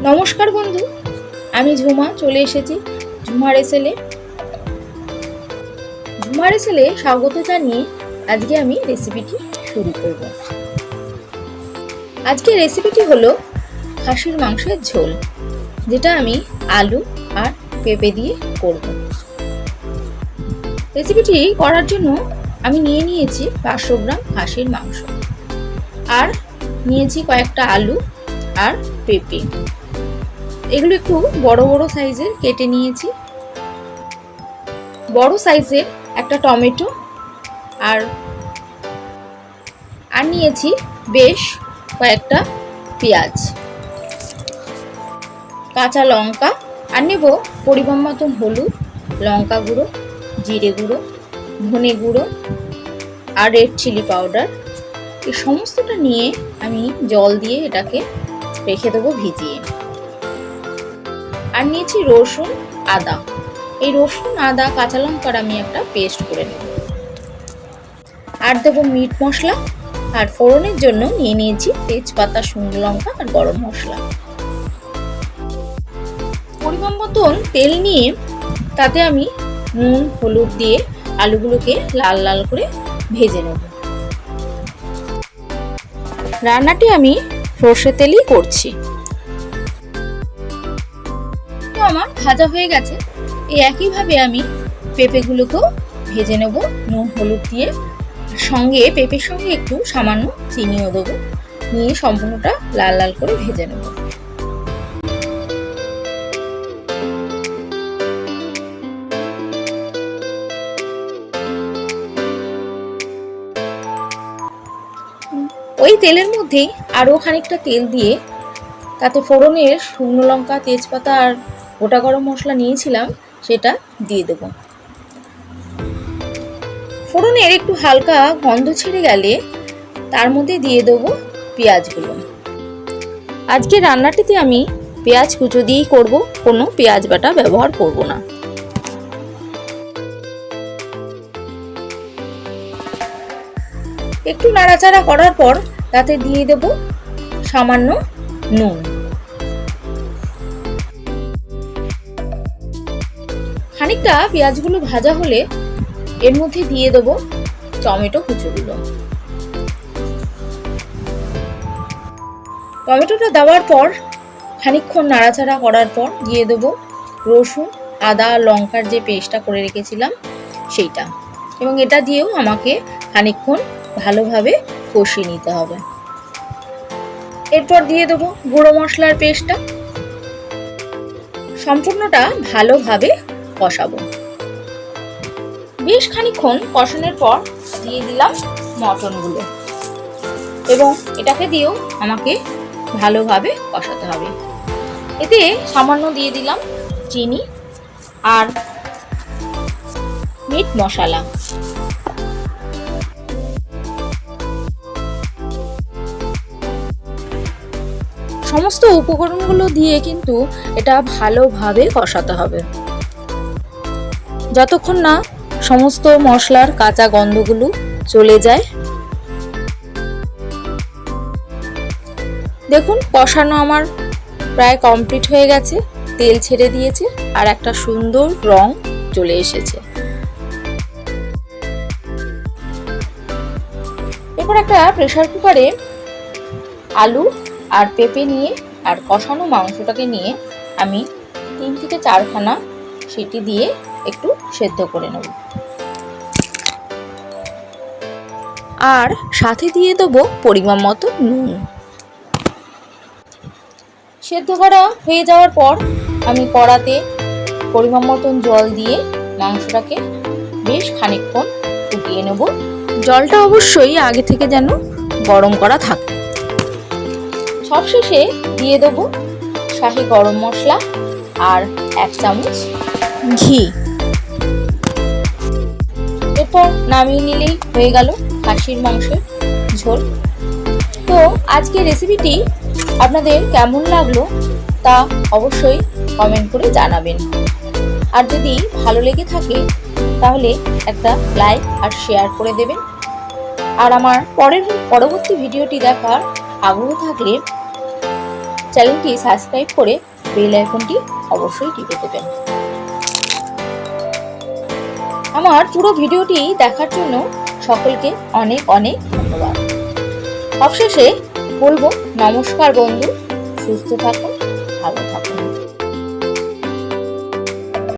নমস্কার বন্ধু, আমি ঝুমা চলে এসেছি ঝুমা রেসেলে। ঝুমা রেসেলে স্বাগত জানিয়ে আজকে আমি রেসিপিটি শুরু করব। আজকে রেসিপিটি হলো খাসির মাংসের ঝোল, যেটা আমি আলু আর পেঁপে দিয়ে করব। রেসিপিটি করার জন্য আমি নিয়েছি 500 গ্রাম খাসির মাংস, আর নিয়েছি কয়েকটা আলু আর পেঁপে। এগুলো একটু বড় বড় সাইজের কেটে নিয়েছি। বড় সাইজের একটা টমেটো আর নিয়েছি বেশ কয়েকটা পেঁয়াজ, কাঁচা লঙ্কা, আর নেব পরিমাণ মতন হলুদ, লঙ্কা গুঁড়ো, জিরে গুঁড়ো, ধনে গুঁড়ো আর রেড চিলি পাউডার। এই সমস্তটা নিয়ে আমি জল দিয়ে এটাকে রেখে দেবো ভিজিয়ে। আর নিয়েছি রসুন, আদা। এই রসুন, আদা, কাঁচা লঙ্কার আমি একটা পেস্ট করে নেব। আর দেবো মিট মশলা, আর ফোড়নের জন্য নিয়েছি তেজপাতা, শুকনো লঙ্কা আর গরম মশলা। পরিমাণ মতন তেল নিয়ে তাতে আমি নুন, হলুদ দিয়ে আলুগুলোকে লাল লাল করে ভেজে নেব। রান্নাটি আমি সর্ষে তেলেই করছি। আমার ভাজা হয়ে গেছে। এই একইভাবে আমি পেঁপেগুলোকেও ভেজে নেব নুন হলুদ দিয়ে। সঙ্গে পেঁপের সঙ্গে একটু সামান্য চিনিও দেবো, নিয়ে সম্পূর্ণটা লাল লাল করে ভেজে নেব। ওই তেলের মধ্যেই আরও খানিকটা তেল দিয়ে তাতে ফোড়নের শুকনো লঙ্কা, তেজপাতা আর গোটা গরম মশলা নিয়েছিলাম, সেটা দিয়ে দেব। ফোড়নের একটু হালকা গন্ধ ছেড়ে গেলে তার মধ্যে দিয়ে দেবো পেঁয়াজগুলো। আজকে রান্নাটিতে আমি পেঁয়াজ কুচো দিয়েই করব, কোনো পেঁয়াজ বাটা ব্যবহার করব না। একটু নাড়াচাড়া করার পর তাতে দিয়ে দেব সামান্য নুন। খানিকটা পেঁয়াজগুলো ভাজা হলে এর মধ্যে দিয়ে দেব টমেটো কুচোগুলো। টমেটোটা দেওয়ার পর খানিকক্ষণ নাড়াচাড়া করার পর দিয়ে দেব রসুন, আদা, লঙ্কার যে পেস্টটা করে রেখেছিলাম সেইটা, এবং এটা দিয়েও আমাকে খানিকক্ষণ ভালোভাবে কষিয়ে নিতে হবে। এরপর দিয়ে দেব গুঁড়ো মশলার পেস্টটা। সম্পূর্ণটা ভালোভাবে কষাবো। বেশ খানিকক্ষণ কষানোর পর দিয়ে দিলাম মটনগুলো, এবং এটাকে দিয়েও আমাকে ভালোভাবে কষাতে হবে। এতে সামান্য দিয়ে দিলাম চিনি আর মিট মশলা। সমস্ত উপকরণগুলো দিয়ে কিন্তু এটা ভালোভাবে কষাতে হবে, যতক্ষণ না সমস্ত মশলার কাঁচা গন্ধগুলো চলে যায়। দেখুন, কষানো আমার প্রায় কমপ্লিট হয়ে গেছে, তেল ছেড়ে দিয়েছে আর একটা সুন্দর রং চলে এসেছে। এরপর একটা প্রেসার কুকারে আলু আর পেঁপে নিয়ে আর কষানো মাংসটাকে নিয়ে আমি 3 থেকে 4 খানা সিটি দিয়ে একটু সেদ্ধ করে নেব। আর সাথে দিয়ে দেবো পরিমাণ মতো নুন। সেদ্ধ করা হয়ে যাওয়ার পর আমি কড়াতে পরিমাণ মতন জল দিয়ে মাংসটাকে বেশ খানিকক্ষণ ফুটিয়ে নেব। জলটা অবশ্যই আগে থেকে যেন গরম করা থাকে। সবশেষে দিয়ে দেবো শাহি গরম মশলা আর 1 চামচ ঘি। এরপর নামিয়ে নিলেই হয়ে গেল খাসির মাংসের ঝোল। তো আজকে রেসিপিটি আপনাদের কেমন লাগলো তা অবশ্যই কমেন্ট করে জানাবেন। আর যদি ভালো লেগে থাকে তাহলে একটা লাইক আর শেয়ার করে দেবেন। আর আমার পরবর্তী ভিডিওটি দেখার আগ্রহ থাকলে চ্যানেলটি সাবস্ক্রাইব করে বেল আইকনটি অবশ্যই টিপে দেবেন। আমার পুরো ভিডিওটি দেখার জন্য সকলকে অনেক অনেক ধন্যবাদ। সবশেষে বলবো নমস্কার বন্ধু, সুস্থ থাকুন, ভালো থাকুন।